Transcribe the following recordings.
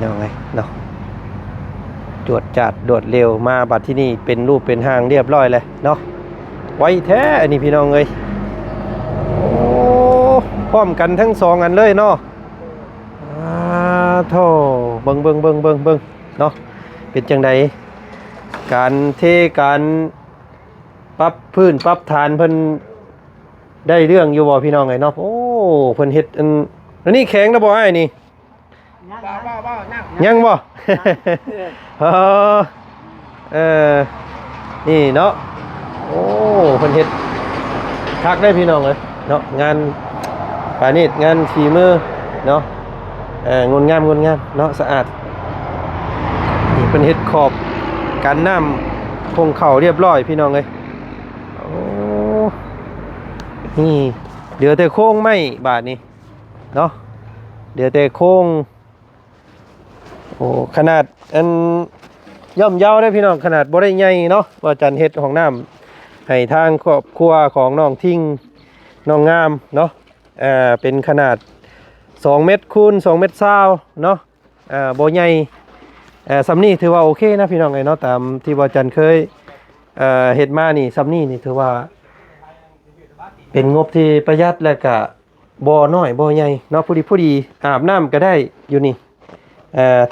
น้องไงเนาะจวดจัดโดดเร็วมาบัดที่นี่เป็นรูปเป็นหางเรียบร้อยเลยเนาะไวแท้อันนี้พี่น้องเอ้ยโอ้พร้อมกันทั้งสองอันเลยเนาะโธ่เบิ่งเนาะเป็นจังไดการเทการปรับพื้นปรับฐานเพิ่นได้เรื่องอยู่บ่พี่น้องไงเนาะโอ้เพิ่นเฮ็ดอันนี้แข็งแล้วบ่อ้ายนี่ยังบ่ เออนี่เนาะโอ้เพิ่นเฮ็ดคักได้พี่น้องเอ้ยเนาะงานปานีตงานฝีมือเนาะงดงามเนาะสะอาดนี่เพิ่นเฮ็ดขอบกันน้ำคงเข่าเรียบร้อยพี่น้องเอ้ยโอ้นี่เดี๋ยวแต่โค้งไม่บาดนี้เนาะเดี๋ยวแต่โค้งโอ้ขนาดอันย่อมเยาได้พี่น้องขนาดบ่ได้ใหญ่เนาะว่าจันเฮ็ดของน้ำให้ทางครอบครัวของน้องทิ้งน้องงามเนาะเป็นขนาด2เมตรคูณ2เมตร20เนาะบ่ใหญ่สำนี้ถือว่าโอเคนะพี่น้องไงเนาะตามที่ว่าจันเคยเฮ็ดมานี่สำนี้นี่ถือว่าเป็นงบที่ประหยัดและก็บ่น้อยบ่ใหญ่เนาะผู้ดีอาบน้ำก็ได้อยู่นี่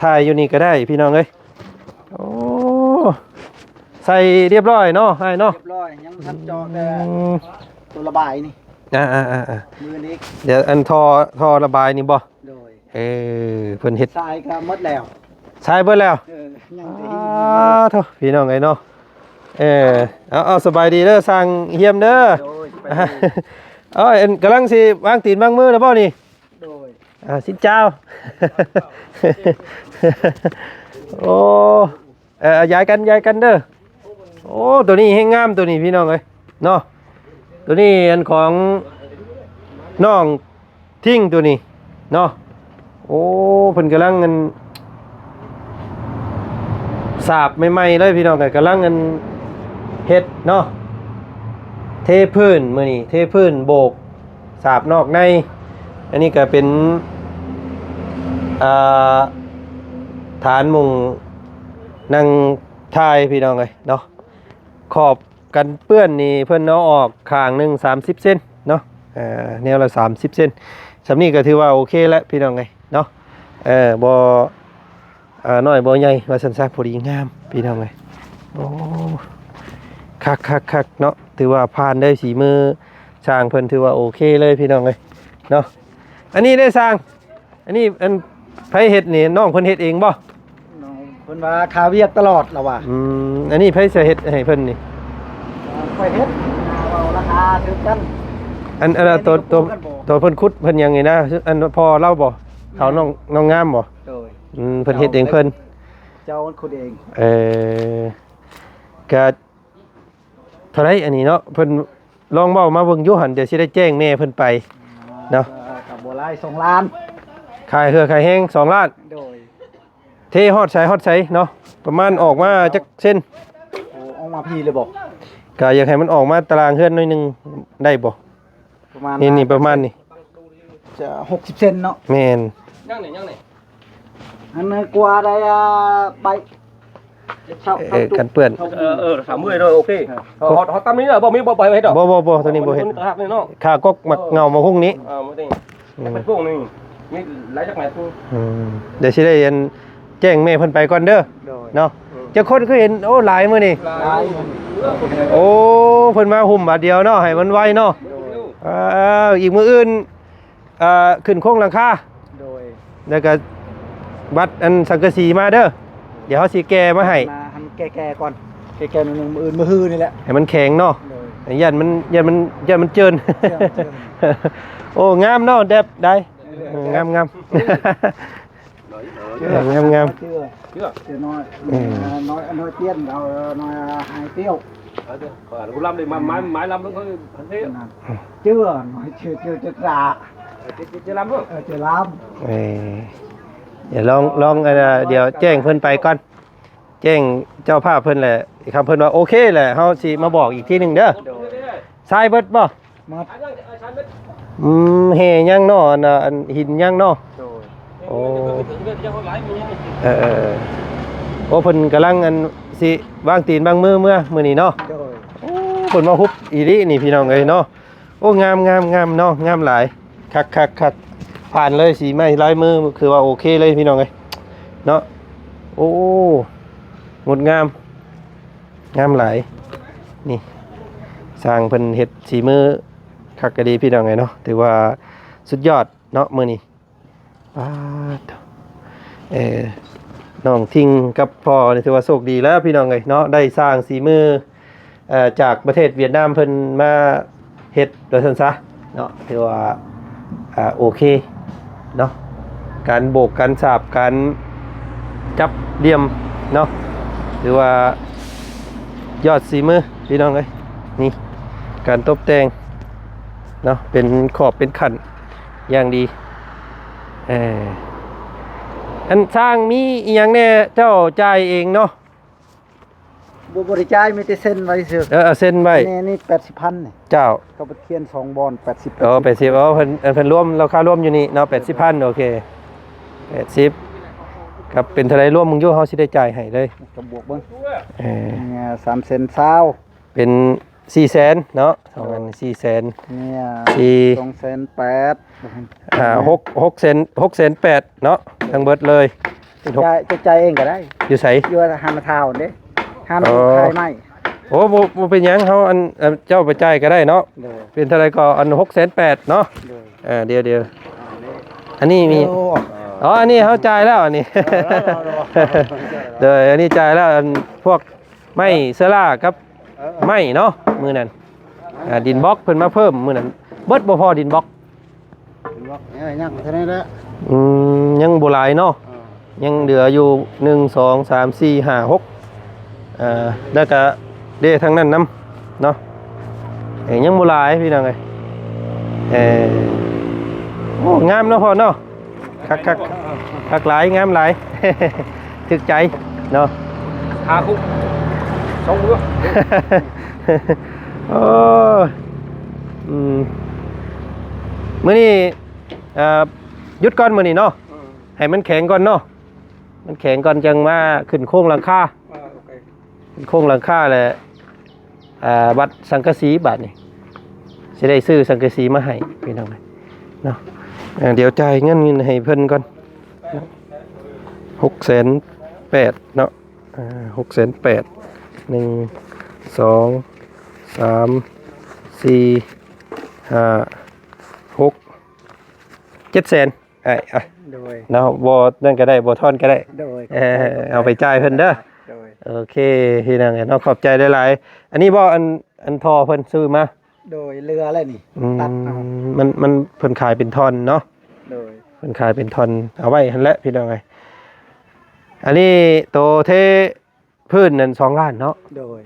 ถ่ายอยู่นี่ก็ได้พี่น้องเอ้ยโอ้ใส่เรียบร้อยเนาะให้เนาะเรียบร้อยยังทันจอแต่ตัวระบายนี่มือนี้เดี๋ยวอันทอระบายนี่บ่โดยเพิ่นเฮ็ดทรายก็หมดแล้วทรายเบิดแล้วยังดีโธ่พี่น้องไงเนาะเอาสบายดีเด้อสร้างเฮียมเด้อกำลังสิวางตีนวางมือแล้วบ่นี่โดยสิเจ้าโอ้ย้ายกันเด้อโอ้ตัวนี้ให้งามตัวนี้พี่น้องเอ้ยเนาะตัวนี้อันของน้องทิ้งตัวนี้เนาะโอ้เพิ่นกำลังเงินสาบใหม่ๆเลยพี่น้องกำลังเงินเฮ็ดเนาะเทพื้นมื้อนี้เทพื้นโบกสาบนอกในอันนี้ก็เป็นฐานมุงนั่งทายพี่น้องเลยเนาะขอบกันเปื้อนนี่เพื่อนเอาออกข้างหนึ่ง30 เซนเนาะแนวละ30 เซนสำนี้ก็ถือว่าโอเคแล้วพี่น้องเลยเนาะบ่น้อยบ่ใหญ่ว่าสันซะพอดีงามพี่น้องเลยโอ้คักเนาะถือว่าผ่านได้สีมือช่างเพิ่นถือว่าโอเคเลยพี่น้องเลยเนาะอันนี้ได้สร้างอันนี้ไผเฮ็ดนี่น้องเพิ่นเฮ็ดเองบ่น้องเพิ่นว่าคาเวียกตลอดแล้วว่ะอันนี้ไผจะเฮ็ดให้เพิ่นนี่ค่อยเฮ็ดเอาราคาถึงกันตัวเพิ่นขุดเพิ่นยังไงนะอันพอเล่าบ่เขาน้องงามบ่โดยเพิ่นเฮ็ดเองเพิ่นเจ้าขุดเองก็เท่าไรอันนี้เนาะเพิ่นลองเว้ามาเบิ่งอยู่หั่นเดี๋ยวสิได้แจ้งแม่เพิ่นไปเนาะกับบ่หลาย2 ล้านขายขายแห้ง2 ล้านโดยเทฮอดใสเนาะประมาณออกมาจักเส้นออกมาพี่เลยบ่ก็อยากให้มันออกมาตารางเฮือนหน่อยนึงได้บ่ประมาณนี่ประมาณนี้จะ60 เซนเนาะแม่นยังอันนั้นกว่าได้ใบกันเปื้อน30ด้วยโอเคเขาตามนี้เหรอบ่มีบ่เฮ็ดดอกบ่ตัวนี้บ่เฮ็ดค่ากกมักเงามาหุ้งนี้เป็นพวกนึงนี่หลายจักแม่พุ่งเดี๋ยวสิได้แจ้งแม่เพิ่นไปก่อนเด้อเนาะจะคนคือเห็นโอ้หลายมื้อนี่โอ้เพิ่นมาหุ่มบาดเดียวเนาะให้มันไวเนาะอีกมื้ออื่นขึ้นโครงหลังคาโดยแล้วก็บัดอันสังกะสีมาเด้อเดี๋ยวเฮาสิแก้มาให้แก้ก่อนแก้นึงมื้ออื่นมื้อฮื้อนี่แหละให้มันแข็งเนาะยันมันเจินโอ้งามเนาะแดบได้งามงามเชื่อน้อยเตี้ยนเอาน้อยหายเตี้ยวกูลำเลยไม้ลำต้องเขาเท่เชื่อน้อยเชื่อจะกราจะลำด้วยจะลเดี๋ยวลองเดี๋ยวแจ้งเพิ่นไปก่อนแจ้งเจ้าภาพเพิ่นแหละคำเพิ่นว่าโอเคแหละเฮาสิมาบอกอีกทีนึงเด้อทรายเบิดบ่เฮยังเนาะอันหินยังเนาะ โอ้เออโอ้เพิ่นกำลังอันสิวางตีนบางมือมื้อนี้เนาะ โดย โอ้เพิ่นมาฮุบอีหลีนี่พี่น้องเอ้ยเนาะโอ้งามเนาะงามหลายคักผ่านเลยสีไม้ลายมือคือว่าโอเคเลยพี่น้องเอ้ยเนาะโอ้งดงามหลายนี่สร้างเพิ่นเฮ็ดสีมือคักก็ดีพี่น้องเอ้ยเนาะถือว่าสุดยอดเนาะมื้อนี้ป๊าดน้องทิงกับพ่อนี่ถือว่าโชคดีแล้วพี่น้องเอ้ยเนาะได้สร้างสีมือจากประเทศเวียดนามเพิ่นมาเฮ็ดโดยซั่นซะเนาะถือว่าโอเคเนาะการโบกการสาบการจับเหลี่ยมเนาะถือว่ายอดสีมือพี่น้องเอ้ยนี่การตกแต่งเนาะเป็นขอบเป็นขันอย่างดีอันสร้างมีอีหยังแน่เจ้าจ่ายเองเนาะ บริจาคมีแต่เส้นไว้เสือ เอาเส้นไว้ นี่80,000นี่ เจ้า ก็ไปเขียน2บอน80 80เพิ่นรวมราคารวมอยู่นี่เนาะ80,000โอเค80ครับเป็นเท่าไรรวมมึงอยู่เฮาสิได้จ่ายให้เลย ก็บวกเบิ่ง เนี่ย 3เซน20เป็น400,000เนาะ2อัน400,000เนี่ย2เซน8 6,800,000เนาะทั้งเบิดเลยเป็นหก จะจ่ายเองก็ได้ อยู่ไส อยู่หามาทาวน์เด้หามาขายไม้ โอ้บ่เป็นหยังเฮาอันเจ้าไปจ่ายก็ได้เนาะ โดย เป็นเท่าไรก็อัน6,800,000เนาะ โดย เดี๋ยวอันนี้มี อ๋อ อันนี้เขาจ่ายแล้วอันนี้ เดี๋ยวอันนี้จ่ายแล้วอันพวกไม้เสื้อล่ากับไม้เนาะมือนั้นดินบล็อกเพิ่นมาเพิ่มมือนั้นเบิดบ่พอดินบล็อก ยังเท่านั้นแหละ ยังบ่หลายเนาะยังเหลืออยู่1 2 3 4 5 6แล้วก็เด้ทั้งนั้นนำเนาะยังบ่หลายพี่น้องเอ้ยโอ้งามเนาะพ่อเนาะคักหลายงามหลาย ถึกใจเนาะ หาคุกสองมือ โอ้มื้อนี้หยุดก่อนมื้อนี้เนาะให้มันแข็งก่อนเนาะมันแข็งก่อนจังมาขึ้นโครงหลังคาขึ้นโครงหลังคาแหละบัตรสังกะสีบัตรนี่สิได้ซื้อสังกะสีมาให้พี่น้องเนาะเดี๋ยวจ่ายเงินให้เพิ่นก่อน6,800,000เนาะ6,800,000 1 2 3 4 5 6 700,000โดย เนาะบ่นั่นก็ได้บ่ทอนก็ได้ โดย เอาไปจ่ายเพิ่นเด้อ โดย โอเคพี่นางเนาะขอบใจหลายๆอันนี้บ่อันทอเพิ่นซื้อมา โดยเรืออะไรนี่ตัดเอา มันเพิ่นขายเป็นทอนเนาะ โดย เพิ่นขายเป็นทอนเอาไว้หั่นแหละพี่น้องเอ้ยอันนี้โตเทพื้นนั่น2ล้านเนาะ โดย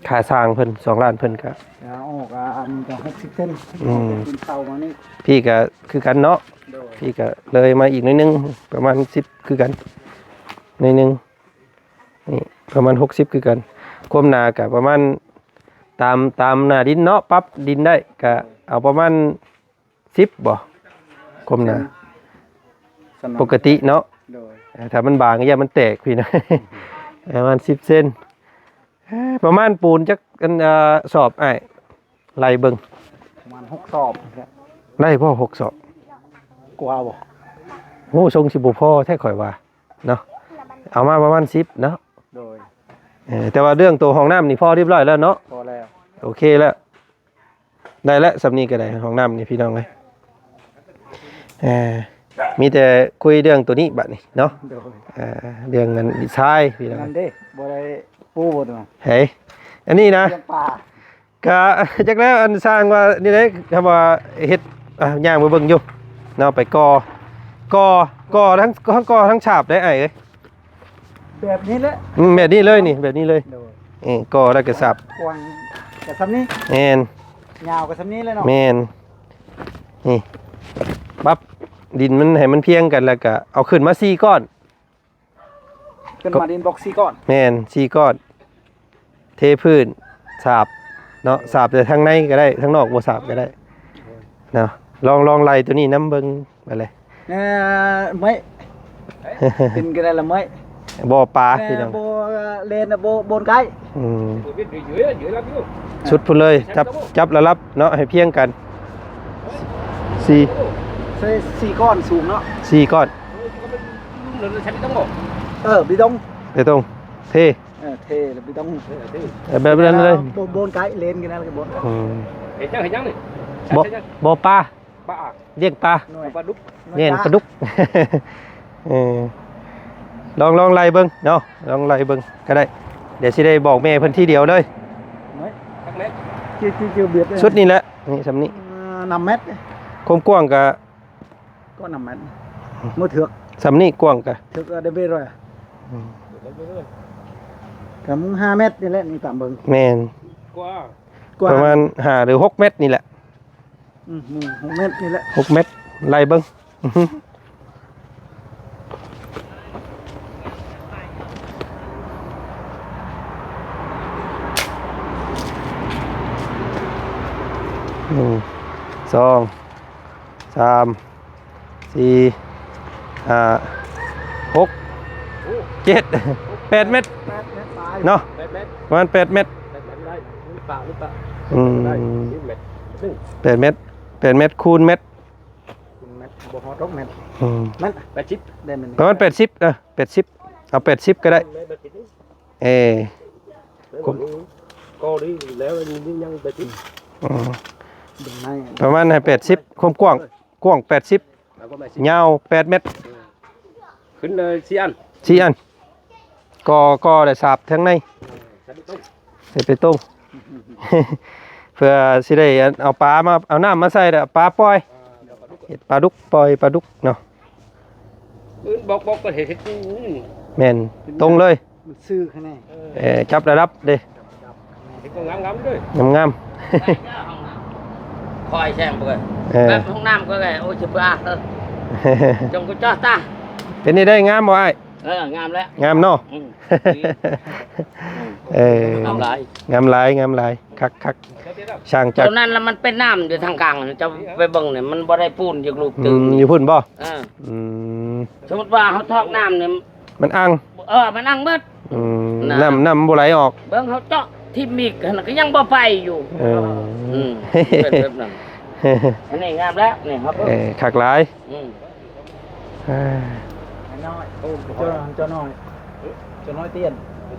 ค่าสร้างเพิ่น2ล้านเพิ่นก็ เอาออกอันจะ60เซนกินเตามานี่ พี่ก็คือกันเนาะ โดย พี่ก็เลยมาอีกหนิดนึงประมาณ10คือกันหนิดนึงนี่ประมาณ60คือกันความหนาก็ประมาณตามหน้าดินเนาะปรับดินได้ก็เอาประมาณ10บ่ความหนาปกติเนาะ โดย ถ้ามันบางก็อย่ามันแตกพี่นะ ประมาณ10เซนประมาณปูนจักกันสอบอ้ายไล่เบิ่ง ประมาณ6สอบครับ ไล่พ่อ6สอบ กว่าบ่ โอ้ทรงสิบ่พอแท้ข่อยว่าเนาะเอามาประมาณ10เนาะ โดย แต่ว่าเรื่องตัวห้องน้ำนี่พอเรียบร้อยแล้วเนาะ พอแล้ว โอเคแล้วได้แล้วสำนีก็ได้ห้องน้ำนี่พี่น้องเลยมีแต่คุยเรื่องตัวนี้บัดนี้เนาะ โดย เรื่องเงินดีไซน์พี่น้อง นั่นเด้บ่ได้ปูบ่ดอก เฮ้ยอันนี้นะ เลี้ยงปลา ก็จากแล้วอันสร้างว่านี่เลยคำว่าเฮ็ดย่างมาเบิ่งอยู่เนาะไปก่อทั้งก่อทั้งฉาบได้ไอ้เอ้ย แบบนี้แหละ แบบนี้เลยนี่แบบนี้เลย โดย ก่อแล้วก็สับ กว้างแต่ซำนี้ แม่น ยาวกว่าซำนี้เลยเนาะ แม่นนี่ปั๊บดินมันให้มันเพียงกันแล้วก็เอาขึ้นมา4ก้อน ขึ้นมาดินบล็อก4ก้อน แม่น4ก้อน เทพื้นสาบเนาะสาบแต่ทางในก็ได้ทางนอกบ่สาบก็ได้เนาะลองไล่ตัวนี้น้ำเบิ่งไปเลย mấy tin cái này là mấy บ่อปลาพี่น้อง bô lên là bô bốn cái อืม dưới lắm chứ สุดพุ่นเลยจับแล้วรับเนาะให้เพียงกันสี่ xì con xuống nó สี่ก้อน xe bị tông rồi bê tông ไปตรงเท thề là bê tông แบบนั้นเลย bốn cái lên cái này là cái bốn อืม để nhắn này บ่บ่อปลา ba เลี้ยงปลา nuôi ba đúc เลี้ยงปลาดุก เออลองไล่เบิ่งเนาะลองไล่เบิ่งก็ได้เดี๋ยวสิได้บอกแม่เพิ่นทีเดียวเลย mấy các mét chưa biết đây. ชุดนี้แหละนี่สำนี้ 5 mét đấy. ความกว้างก็ có 5 mét một thước สำนี้กว้างก็ thước ở đây về rồi à cắm 2 mét như thế này tạm bừng แม่น qua ประมาณ5หรือ6เมตรนี่แหละ 1 mét như thế 6เมตรไล่เบิ่งอื้อหือหนึ่งสองสามสี่ห้าหกเจ็ด8 เมตร 8 mét phải เนาะ mét mét ประมาณ8 เมตร đây nước bạc อืม đây mét 8 เมตร8 เมตรคูณเมตร mét bộ họ rốc mét อืม mét ba chip đây mình ประมาณ8080เอา80ก็ได้ mét ba chip เออ cũng co đi léo đi nhân ba chip อืม đường này ประมาณให้80ความกว้าง80 là có ba chip ยาว8 เมตร ขึ้นxi ăn 4 อันก็ได้สาบทั้งใน sẽ bị tông ใส่ไปต้ม เพื่อสิได้เอาปลามาเอาน้ำมาใส่แล้วปลาปล่อยเฮ็ดปลาดุกปล่อยปลาดุกเนาะ bọc bọc có thể hết แม่นตรงเลย mình sư cái này จับระดับเด้ thì con ngắm ngắm thôi งาม คอยแช่งไปเลย ๆเออ แบบห้องน้ำก็ไงโอ้ยจะปลาเออจงก็จ้าตา เป็นนี่ได้งามบ่อ้าย งามแล้ว งามเนาะ อืม เออง ามหลาย งามหลายคักช่าง ต จัก อนนั้นแล้วมันเป็นน้ำอยู่ทางกลางจะไปเบิ่งเนี่ยมันบ่ได้ปูนจากลูก อื ตึง มอยู่พุ่นบ่ เออ อืม สมมติว่าเขาทอกน้ำเนี่ย มันอัง มันนั่งเบิด อืม น้ำ น้ำบ่ไหลออก เบิ่งเขาเจาะที่มีกก็ยังบ่ไปอยู่ เออ อืมเป็นแบบนั้นอันนี้งามแล้วนี่ครับ คักหลาย อืม อ่า nói cho nói tiền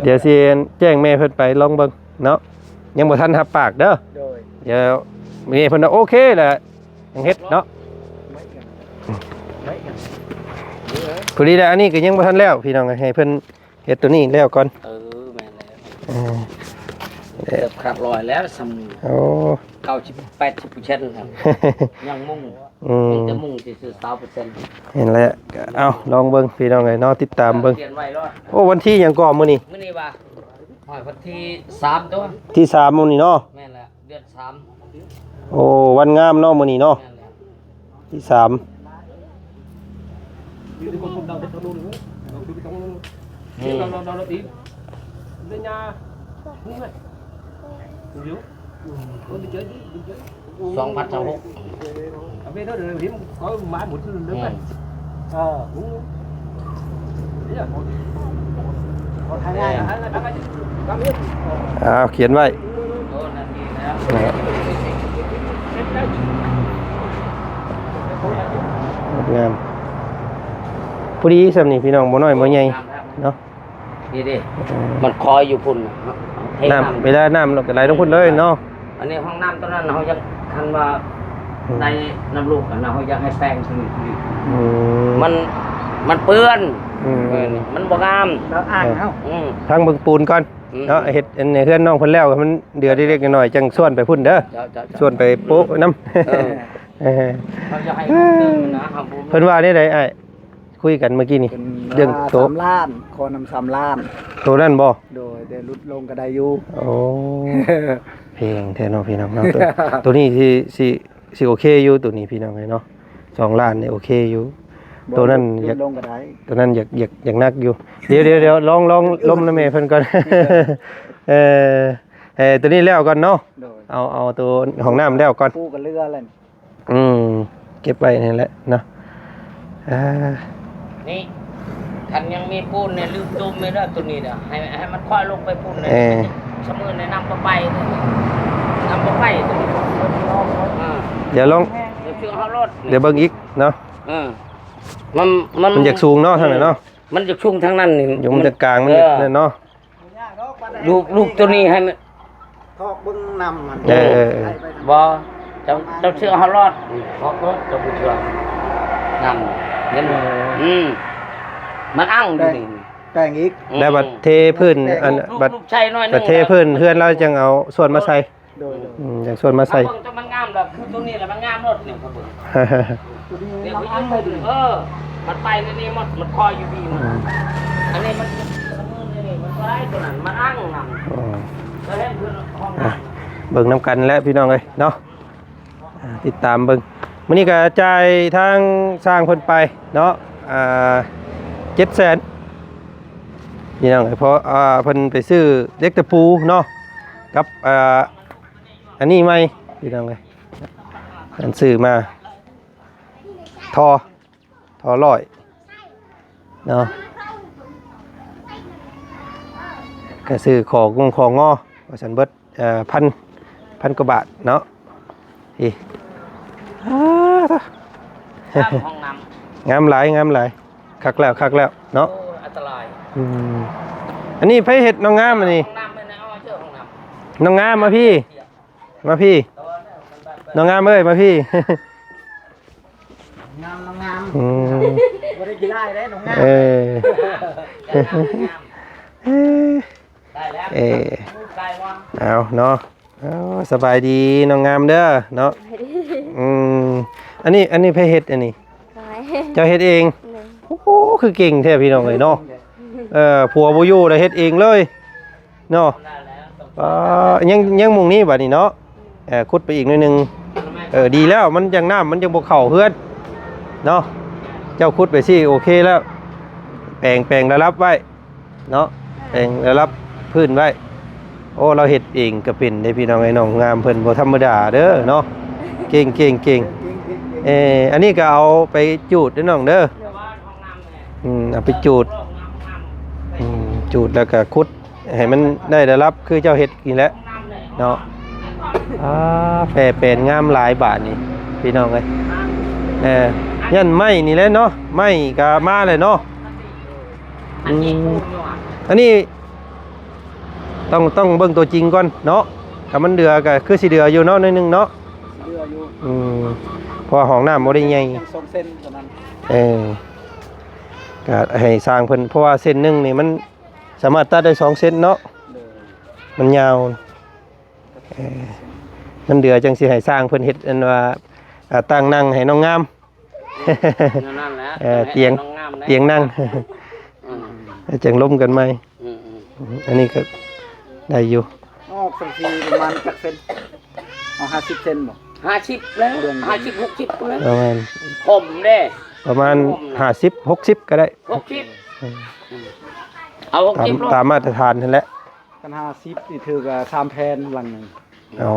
เดี๋ยวสิแจ้งแม่เพิ่นไปลองเบิ่งเนาะยังบ่ทันรับปากเด้อ rồi เดี๋ยวแม่เพิ่นว่าโอเคแหละยังเฮ็ดเนาะ mấy cái พอดีแล้วอันนี้ก็ยังบ่ทันแล้วพี่น้องให้เพิ่นเฮ็ดตัวนี้แล้วก่อน แม่นแล้ว อ่า เกือบขาดลอยแล้วส โอ้ ำ90-80%ครับยังมุ่ง อืม จะมุ่งที่ซื้อ20% เห็นแล้วก็เอาลองเบิ่งพี่น้องเอ้ยเนาะติดตามเบิ่ง เขียนไว้รอด โอ้วันที่หยังก่อมื้อนี้ มื้อนี้ว่าหอยวันที่3ตัว ที่3มื้อนี้เนาะ แม่นแล้วเดือน3 โอ้วันงามเนาะมื้อนี้เนาะ แม่นแล้ว ที่ đi đi con không đau hết luôn nữa đi trong nó tí lên nhà đúng rồi yếu con đi chơi đi chơi 2026 ở bên đó được hiếm có mãi một lớn này đúng đấy là một 2 ngày cam hết 3อ้าวเขียนไว้ โอ้นาทีแล้ว งามพอดีสำนี่พี่น้องบ่น้อยบ่ใหญ่เนาะ นี่ดิมันคอยอยู่พุ่นเท น้ำเวลาน้ำเราก็ไหลลงพุ่นเลยเนาะ อันนี้ห้องน้ำตอนนั้นเขายังคันว่าในน้ำลูกอันนั้นเขายังให้แซงคือ อืม มันเปื้อน อืม มันบ่งาม đó ăn không ทางเบิ่งปูนก่อน อืม เนาะเฮ็ดอันนี้เฮือนน้องเพิ่นแล้วมันเดือดเล็กๆน้อยๆจังส่วนไปพุ่นเด้อ จะ ส่วนไปโป๊ะน้ำ เออ เออ เขาจะให้ผมเติมนะครับผม เพิ่นว่าได้ไดอ้ายคุยกันเมื่อกี้นี่ เรื่องโต๊ะ 3 ล้านคนนำ3 ล้าน ตัวนั้นบ่ rồi để lút lông cái đây vô โอ้เพลงแท้เนาะพี่น้องเนาะตัวนี้สิโอเคอยู่ตัวนี้พี่น้องเนาะ2 ล้านนี่โอเคอยู่ ตัวนั้นอยาก lông cái đấy ตัวนั้นอยากนักอยู่ เดี๋ยวลองล้มนะแม่เพิ่นก่อน ตัวนี้แล้วก่อนเนาะ rồi เอาตัวห้องน้ำแล้วก่อน phu cái lưa lên เก็บไว้นี่แหละเนาะ นี่คันยังมีปูนเนี่ยลืมตุ้มไม่ได้ตัวนี้เด้อให้มันค่อยลงไปปูนเลยเสมอในน้ำไปน้ำไปตัวนี้ เดี๋ยวลอง เดี๋ยวชื่อเขารถ เดี๋ยวเบิ่งอีกเนาะ มัน มันอยากสูงเนาะทางไหนเนาะ มันจะชุ่มทั้งนั้นนี่ อยู่มันจะกลางมันนั่นเนาะ ลูกตัวนี้ให้มัน ทอกเบิ่งนำมัน บ่เจ้าเชื่อเขารอดเพราะรถเจ้าผู้เชื่อนั่นเห็นมันอ้างอยู่นี่ แต่งอีก ได้บัดเทพื้นอันบัด ลูกชายน้อยนึง บัดเทพื้นเพื่อนเราจังเอาส่วนมาใส่ โดย อย่างส่วนมาใส่ เบิ่งจะมันงามแบบคือตัวนี้แหละมันงามรถนี่ครับเบิ่ง ตัวนี้ เดี๋ยว น้ำ เขา อั ยิ น ง เลย มันไปนี่มันคอยอยู่ดีมันอันนี้มันนี่มันร้ายตัวนั้นมันอ้างนำ อ๋อ แล้วเห็นคือห้อง อ่ะ น้ำ เบิ่งน้ำกันแล้วพี่น้องเอ้ยเนาะติดตามเบิ่งมื้อนี้ก็จ่ายทางสร้างเพิ่นไปเนาะ700,000พี่น้องเอ้ยเพราะเพิ่นไปซื้อเล็กตะปูเนาะกับอันนี้ใหม่พี่น้องเอ้ยอันซื้อมาทอร้อยเนาะก็ซื้อของงอว่าซั่นเบิดพันกว่าบาทเนาะอีห้องน้ำ งามหลายคักแล้วเนาะ โอ้อันตราย อันนี้ไผเฮ็ดน้องงามอันนี้ ห้องน้ำไม่ได้เอาเชื่อห้องน้ำ น้องงามมาพี่น้องงามเอ้ยมาพี่ งามงาม อืม บ่ได้กินได้เด้น้องงาม ได้แล้ว ไกลว่า เอาเนาะเอาสบายดีน้องงามเด้อเนาะอันนี้ไผเฮ็ดอันนี้เจ้าเฮ็ดเองโอ้โหคือเก่งแท้พี่น้องเอ้ยเนาะผัวบ่อยู่แล้วเฮ็ดเองเลยเนาะ ได้แล้ว ยังมุงนี้บัดนี้เนาะขุดไปอีกหน่อยหนึงดีแล้วมันยังน้ำมันยังบ่เข้าเฮือนเนาะเจ้าขุดไปสิโอเคแล้วแปลงระลับไว้เนาะแปลงระลับพื้นไว้โอ้เราเฮ็ดเองก็เป็นได้พี่น้องไอ้น้องงามเพิ่นบ่ธรรมดาเด้อเนาะเก่งอันนี้ก็เอาไปจูดเด้อน้องเด้อเอาไปจูดจูดแล้วก็ขุดให้มันได้ระลับคือเจ้าเฮ็ดนี่แหละเนาะแปรเป็นงามหลายบาทนี่พี่น้องเอ้ยยันไม้นี่แหละเนาะไม้ก็มาเลยเนาะอันนี้ต้องเบิ่งตัวจริงก่อนเนาะถ้ามันเดือก็คือสิเดืออยู่เนาะนิดนึงเนาะ เรืออยู่ เพราะห้องน้ำบ่ได้ใหญ่ 2เส้นเท่านั้น ก็ให้สร้างเพิ่นเพราะว่าเส้นหนึงนี่มันสามารถตัดได้2เส้นเนาะ เลย มันยาวมันเดือจังสิให้สร้างเพิ่นเฮ็ดอันว่าตั้งนั่งให้น้องงาม นั่นแหละ เตียงนั่ง จังล้มกันไหมอันนี้ก็ได้อยู่ ออกสังทีประมาณจักเส้นเอา50เส้นบ่ 50แล้ว50 60แล้ว ประมาณ ผมเด้ ประมาณ50 60ก็ได้ 60เอา60 ตามมาตรฐานนั่นแหละ กัน50นี่ถือก็3แผ่นหลังหนึง อ๋อ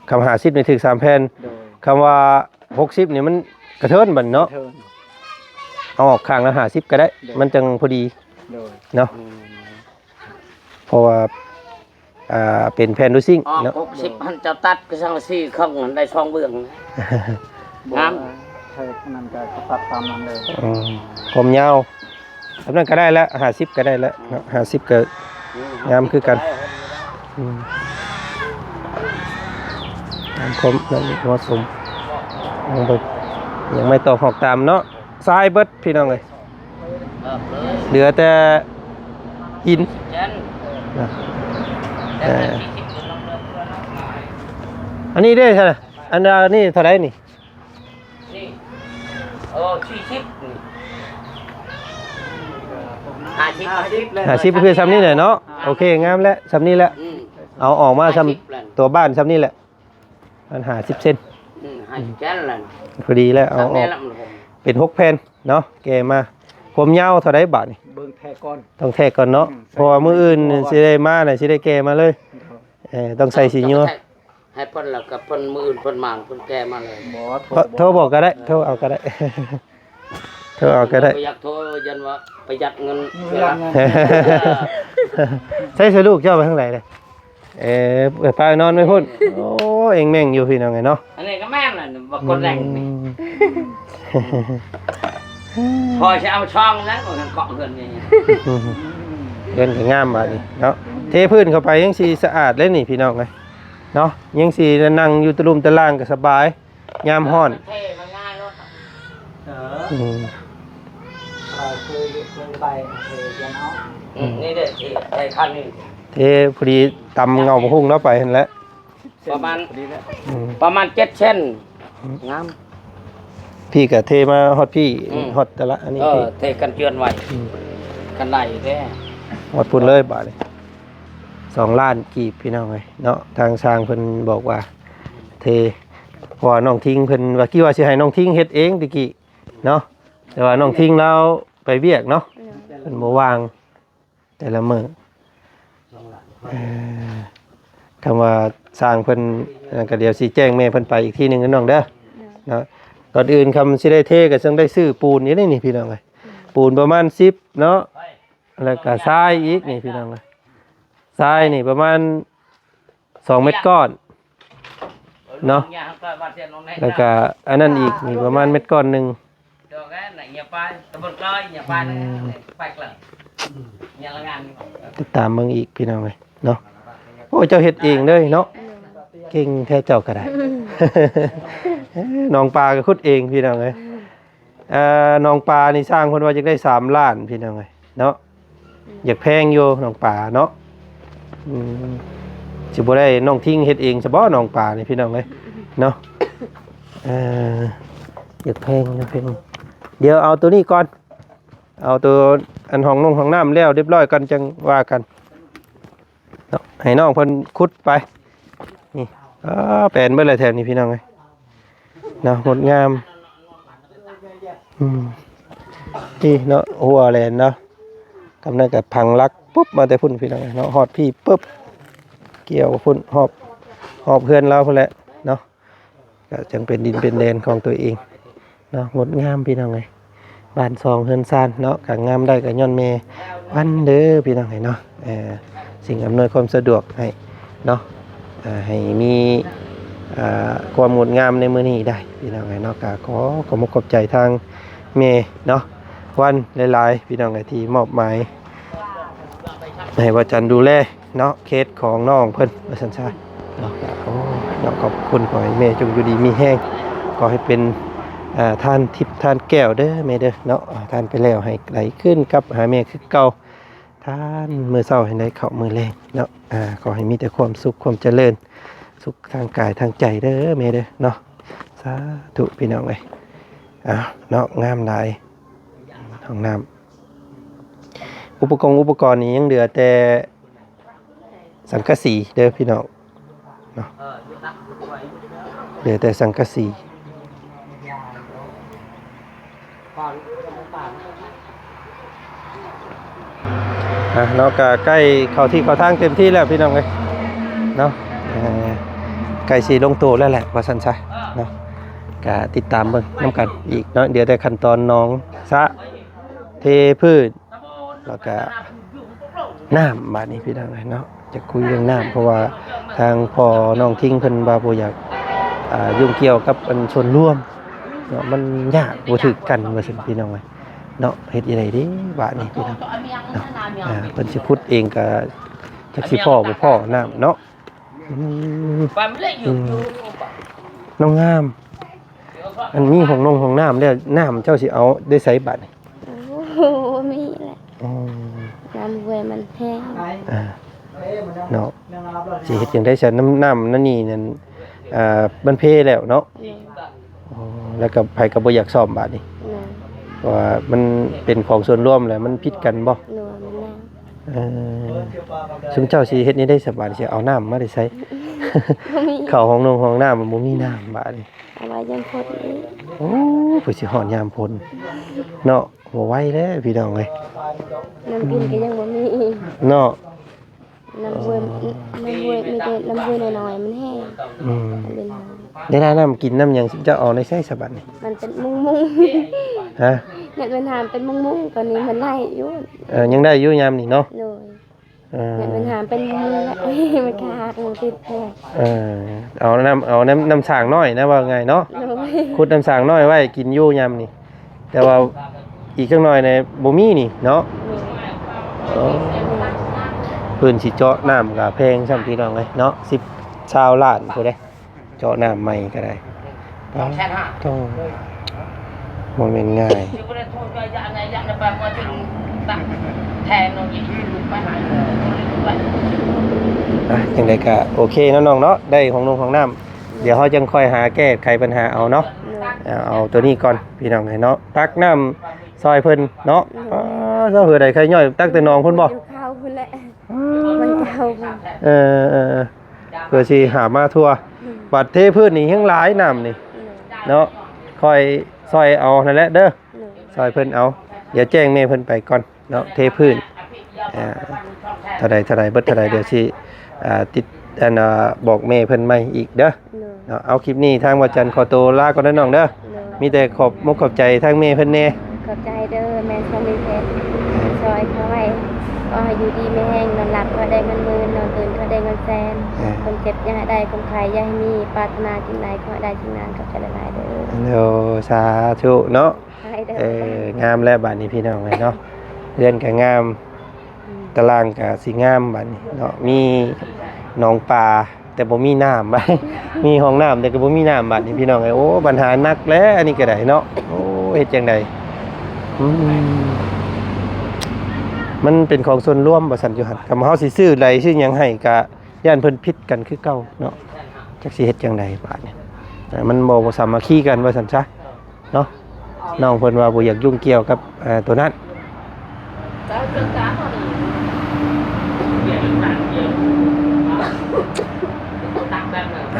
คำ50นี่ถึง3แผ่น โดย คำว่า60นี่มันกระเทินบัดเนาะ เทิน เอาออกข้างละ50ก็ได้ มันจังพอดี โดย เนาะเพราะว่าเป็นแผ่นดูซิ่ง ออก เนาะ 60พันเจ้าตัดก็ช่างซี่ข้างได้ช่องเบื้อง งามใช่นั่นก็ตัดตามนั้นเลย ผมยาวสำนั้นก็ได้แล้ว50ก็ได้แล้วเนาะ50ก็งามคือกันงามคมนั่นเหมาะสมยังไม่ตอกหอกตามเนาะทรายเบิดพี่น้องเลยเหลือแต่หินนะอันนี้ได้ใช่ไหมอันนี้เท่าไหร่นี่ นี่50คือซ้ำนี่แหละเนาะโอเคงามแล้วซ้ำนี่แหละเอาออกมาซ้ำตัวบ้านซ้ำนี่แหละมัน50เซนพอดีแล้วเอาออกเป็น6แผ่นเนาะแกมาผมยาวเท่าไหร่บาทนี่ เบิ่งแท้ก่อน ต้องแทกก่อนเนาะเพราะว่ามื้ออื่นสิได้มาน่ะสิได้แกมาเลยต้องใส่สีนัว ให้เพิ่นแล้วกับเพิ่นมื้ออื่นเพิ่นมาเพิ่นแก้มาเลย บ่ โทรบอกก็ได้โทรเอาก็ได้ โทรเอาก็ได้ อยากโทรยันว่าประหยัดเงิน เวลาเงิน ใช้ลูกเจ้าไปทางไหนเลยไปนอนไม่พุ่นโอ้เองแม่งอยู่พี่น้องไงเนาะ อันนี้ก็แม่นน่ะบ่คนแรงนี่พอจะเอาช่องแล้วมันเกาะเงินอย่างนี้ เงินก็งามบาดนี้เนาะเทพื้นเข้าไปยังสีสะอาดเลยนี่พี่น้องไงเนาะยังสีนั่งอยู่ตะลุมตะล่างก็สบายยามฮ้อน เท่มันง่ายรถ เคยไปเคยยันเอา นี่เด้อไอ้คันนี้ เทพอดีตำเงาพุ่งแล้วไปเห็นแล้ว ประมาณ7เส้นงาม พี่กับเทมาฮอดพี่ฮอดแต่ละอันนี้พี่ เทกันเจือนไว้กันได้แท้ ฮอดพุ่นเลยบาดนี้2 ล้านกีบพี่น้องไงเนาะทางช้างเพิ่นบอกว่าเทพอน้องทิ้งเพิ่นว่าคิดว่าสิให้น้องทิ้งเฮ็ดเองตะกี้เนาะแต่ว่าน้องทิ้งแล้วไปเวียกเนาะเพิ่นบ่ว่างแต่ละมื้อคำว่าสร้างเพิ่นก็เดี๋ยวสิแจ้งแม่เพิ่นไปอีกทีหนึงนะน้องเด้อเนาะก่อนอื่นคำสิได้เทก็ต้องได้ซื้อปูนนี่นี่พี่น้องเอ้ยปูนประมาณ10เนาะแล้วก็ทรายอีกนี่พี่น้องเอ้ยทรายนี่ประมาณ2 เม็ดก้อนเนาะแล้วก็อันนั้นอีกนี่ประมาณเม็ดก้อนหนึงติดตามเบิ่งอีกพี่น้องเอ้ยเนาะโอ้เจ้าเฮ็ดเองเด้อเนาะเก่งแท้เจ้าก็ได้ น้องปลาก็ขุดเองพี่น้องเอ้ยน้องปลานี่สร้างเพิ่นว่าจะได้3 ล้านพี่น้องเอ้ยเนาะอยากแพงอยู่น้องปลาเนาะสิบ่ได้น้องทิ้งเฮ็ดเองซะบ่น้องปลานี่พี่น้องเอ้ยเนาะอยากแพงนะเพิ่นเดี๋ยวเอาตัวนี้ก่อนเอาตัวอันห้องน้ำแล้วเรียบร้อยกันจังว่ากันเนาะให้น้องเพิ่นขุดไปนี่แปลนเบิดเลยแถวนี้พี่น้องเอ้ยเนาะงดงามนี่เนาะหัวแลนเนาะกำลังกับพังลักปุ๊บมาแต่พุ่นพี่น้องเนาะฮอดพี่ปุ๊บเกี่ยวพุ่นหอบเพื่อนเราพุ่นแหละเนาะก็จังเป็นดินเป็นแดนของตัวเองเนาะงดงามพี่น้องเอ้ยบ้านซองเฮือนซานเนาะก็งามได้ก็ย้อนแม่วันเด้อพี่น้องเอ้ยเนาะสิ่งอำนวยความสะดวกให้เนาะให้มีความงดงามในมื้อนี้ได้พี่น้องเอ้ยเนาะก็ขอขอบคุณขอบใจทางเมเนาะวันหลายๆพี่น้องที่มอบหมายให้ว่าจันดูแลเนาะเคสของน้องเพิ่นว่าซั่นซะเนาะโอ้เนาะขอบคุณขอให้แม่จงอยู่ดีมีแห้งขอให้เป็นทานทิพย์ทานแก้วเด้อแม่เด้อเนาะทานไปแล้วให้ไหลขึ้นกับหาแม่คือเก่าทานมื้อเช้าให้ได้เข้ามื้อแลงเนาะขอให้มีแต่ความสุขความเจริญสุขทางกายทางใจเด้อแม่เด้อเนาะสาธุพี่น้องเอ้ยเนาะงามหลายห้องน้ำอุปกรณ์นี้ยังเหลือแต่สังกะสีเด้อพี่น้องเนาะเหลือแต่สังกะสีเนาะก็ใกล้เข้าที่เข้าทางเต็มที่แล้วพี่น้องเอ้ยเนาะใกล้สิลงตัวแล้วแหละว่าซั่นซะเนาะก็ติดตามเบิ่งนํกันอีกเนาะเดี๋ยวแต่ขั้นตอนน้องซะเทพืชแล้วก็น้ำบาดนี้พี่น้องเนาะจะคุยเรื่องน้ำเพราะว่าทางพ่อน้องทิ้งเพิ่นบ่าบ่อยากยุ่งเกี่ยวกับอันชนร่วมเนาะมันยากบ่ถึกกันว่าซั่นพี่น้องเนาะเฮ็ดจังได๋ดิบาดนี้พี่น้องเนาะเพิ่นสิพูดเองก็จักสิพ่อบ่พ่อน้ำเนาะน้องงามอันมีของน้ำแล้วน้ำเจ้าสิเอาได้ใช้บาดนี้โอ้มีแหละน้ำเวยมันแพงเนาะสิเฮ็ดจังได๋ซะน้ำนั่นนี่นั่นมันเพแล้วเนาะแล้วก็ไผก็บ่อยากซ่อมบาดนี้เพราะว่ามันเป็นของส่วนรวมแหละมันผิดกันบ่ซึ่งเจ้าสิเฮ็ดนี่ได้สบายสิเอาน้ำมาได้ใช้เข้าห้องน้ำมันบ่มีน้ำบาดนี้เอาไว้ยันพ้นนี้โอ้เพิ่นสิฮอดยามพ้นเนาะบ่ไหวแล้วพี่น้องเอ้ยน้ำกินก็ยังบ่มีเนาะน้ำเวยมีแต่น้ำเวยน้อยๆมันแห้งได้น้ำกินน้ำหยังจะเอาในใช้สบัดนี่มันเป็นมุ้งฮะ เนี่ยเป็นหามเป็นมุ้งๆตอนนี้มันไล่อยู่ ยังได้อยู่ยามนี่เนาะ โดย เออ เนี่ยเป็นหามเป็นมุ้งๆแล้วมันขาดมันติดแผล เออเอาน้ำสางน้อยนะว่าไงเนาะ โดย ขุดน้ำสางน้อยไว้กินอยู่ยามนี่แต่ว่าอีกจังหน่อยในบ่มีนี่เนาะพื้นสิเจาะน้ำก็แพงซ้ํพี่น้องเอ้ยเนาะ10 20ล้านพุ่นเด้เจาะน้ำใหม่ก็ได้ 2,500,000 ต้องบ่แม่นง่าย chứ có nên thôi cho dạ này dạ là bà qua trình tặng thèn nó gì lục bài hải lục bài อ่ะจังไดก็โอเคเนาะน้องเนาะได้ของนงของน้ำเดี๋ยวเฮาจังค่อยหาแก้ไขปัญหาเอาเนาะ เอาตัวนี้ก่อนพี่น้องให้เนาะตักน้ำซอยเพิ่นเนาะเจ้าเหือใดใครย่อยตักแต่น้องเพิ่นบ่ อยู่เข้าพุ่นแหละมันเข้าพุ่น เพื่อสิหามาทั่วบัดเทพื้นนี่ยังหลายน้ำนี่เนาะค่อยซอยเอานั่นแหละเด้อซอยเพิ่นเอาเดี๋ยวแจ้งแม่เพิ่นไปก่อนเนาะเทพื้นเท่าใดเบิดเท่าใดเดี๋ยวสิติดบอกแม่เพิ่นใหม่อีกเด้อเนาะเอาคลิปนี้ทางวัดจันทร์ขอตัวลาก่อนเด้อน้องเด้อมีแต่ขอบมกขอบใจทางแม่เพิ่นแน่ ขอบใจเด้อแม่ชมมีเพชรซอยเขาไว้ก็ให้อยู่ดีไม่แห้งนอนหลับก็ได้เงินหมื่นนอนตื่นก็ได้เงินแสนคนเจ็บอย่าให้ได้คนขายอย่าให้มีปรารถนาสิ่งใดขอให้ได้สิ่งนั้นกับใจละลายเด้อ เดี๋ยวสาธุเนาะ ให้เด้อง ามแล้วบัดนี้พี่น้องเลยเนาะเรือนก็งามตารางก็สิงามบัดนี้เนาะมีหนองปลาแต่บ่มีน้ำบัด มีห้องน้ำแต่ก็บ่มีน้ำบัดนี้พี่น้องเอ้ยโอ้ปัญหาหนักแล้วอันนี้ก็ได้เนาะโอ้เฮ็ดจังไดอืมมันเป็นของส่วนรวมบ่ซั่นอยู่หั่นคำเฮาสิซื้อใดซื้อหยังให้ก็ย่านเพิ่นผิดกันคือเก่าเนาะจักสิเฮ็ดจังไดบาดนี้มันบ่สามัคคีกันว่าซั่นซะเนาะน้องเพิ่นว่าบ่อยากยุ่งเกี่ยวกับตัวนั้น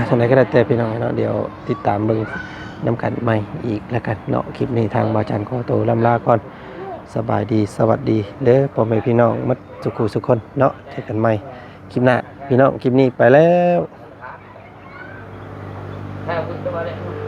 ทางไหนก็ได้แต่พี่น้องเนาะเดี๋ยวติดตามเบิ่งนำกันใหม่อีกแล้วกันเนาะคลิปนี้ทางบ่าวจันขอตัวลำลาก่อนสบายดีสวัสดีเด้อพ่อแม่พี่น้องมัดสุขุสุขคนเนาะเจอกันใหม่คลิปหน้าพี่น้องคลิปนี้ไปแล้ว theo cái đấy